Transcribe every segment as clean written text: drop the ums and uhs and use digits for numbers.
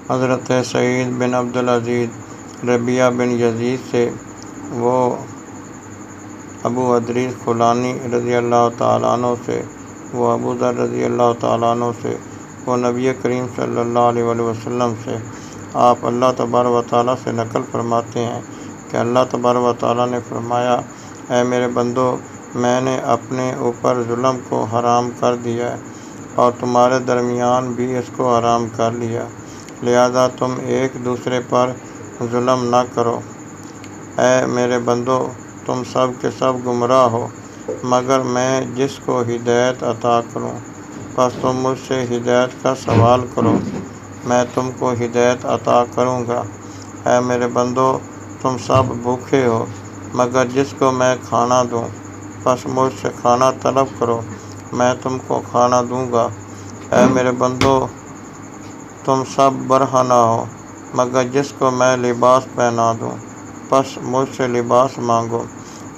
حضرت سعید بن عبدالعزیز ربیعہ بن یزید سے، وہ ابو ادریس خولانی رضی اللہ تعالیٰ عنہ سے، وہ ابو ذر رضی اللہ تعالیٰ عنہ سے، وہ نبی کریم صلی اللہ علیہ وآلہ وسلم سے۔ آپ اللہ تبارک و تعالیٰ سے نقل فرماتے ہیں کہ اللہ تبارک و تعالیٰ نے فرمایا: اے میرے بندو، میں نے اپنے اوپر ظلم کو حرام کر دیا ہے اور تمہارے درمیان بھی اس کو حرام کر لیا، لہذا تم ایک دوسرے پر ظلم نہ کرو۔ اے میرے بندو، تم سب کے سب گمراہ ہو مگر میں جس کو ہدایت عطا کروں، پس تم مجھ سے ہدایت کا سوال کرو، میں تم کو ہدایت عطا کروں گا۔ اے میرے بندو، تم سب بھوکے ہو مگر جس کو میں کھانا دوں، پس مجھ سے کھانا طلب کرو، میں تم کو کھانا دوں گا۔ اے میرے بندو، تم سب برہنہ ہو مگر جس کو میں لباس پہنا دوں، پس مجھ سے لباس مانگو،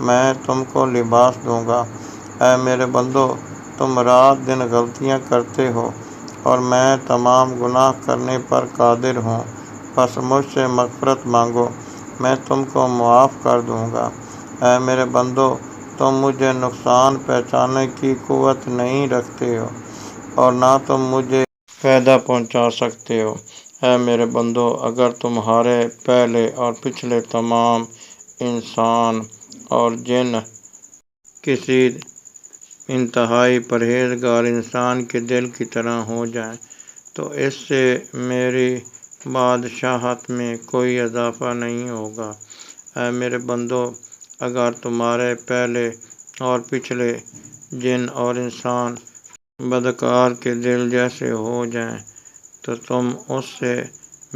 میں تم کو لباس دوں گا۔ اے میرے بندو، تم رات دن غلطیاں کرتے ہو اور میں تمام گناہ کرنے پر قادر ہوں، پس مجھ سے مغفرت مانگو، میں تم کو معاف کر دوں گا۔ اے میرے بندو، تم مجھے نقصان پہنچانے کی قوت نہیں رکھتے ہو اور نہ تم مجھے فائدہ پہنچا سکتے ہو۔ اے میرے بندو، اگر تمہارے پہلے اور پچھلے تمام انسان اور جن کسی انتہائی پرہیزگار انسان کے دل کی طرح ہو جائیں تو اس سے میری بادشاہت میں کوئی اضافہ نہیں ہوگا۔ اے میرے بندو، اگر تمہارے پہلے اور پچھلے جن اور انسان بدکار کے دل جیسے ہو جائیں تو تم اس سے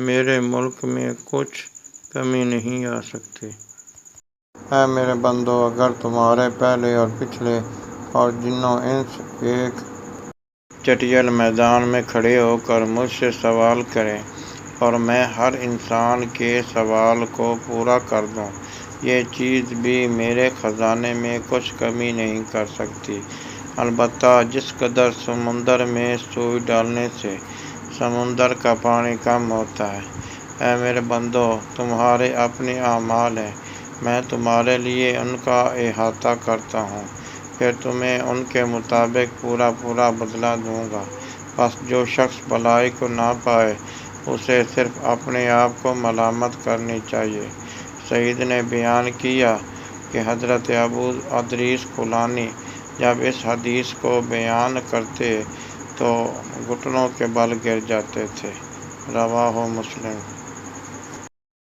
میرے ملک میں کچھ کمی نہیں آ سکتی۔ اے میرے بندو، اگر تمہارے پہلے اور پچھلے اور جن و انس ایک چٹیل میدان میں کھڑے ہو کر مجھ سے سوال کریں اور میں ہر انسان کے سوال کو پورا کر دوں، یہ چیز بھی میرے خزانے میں کچھ کمی نہیں کر سکتی، البتہ جس قدر سمندر میں سوئی ڈالنے سے سمندر کا پانی کم ہوتا ہے۔ اے میرے بندو، تمہارے اپنے اعمال ہیں، میں تمہارے لیے ان کا احاطہ کرتا ہوں، پھر تمہیں ان کے مطابق پورا پورا بدلہ دوں گا۔ بس جو شخص بھلائی کو نہ پائے اسے صرف اپنے آپ کو ملامت کرنی چاہیے۔ سعید نے بیان کیا کہ حضرت ابو ادریس خولانی جب اس حدیث کو بیان کرتے تو گھٹنوں کے بل گر جاتے تھے۔ رواہ مسلم۔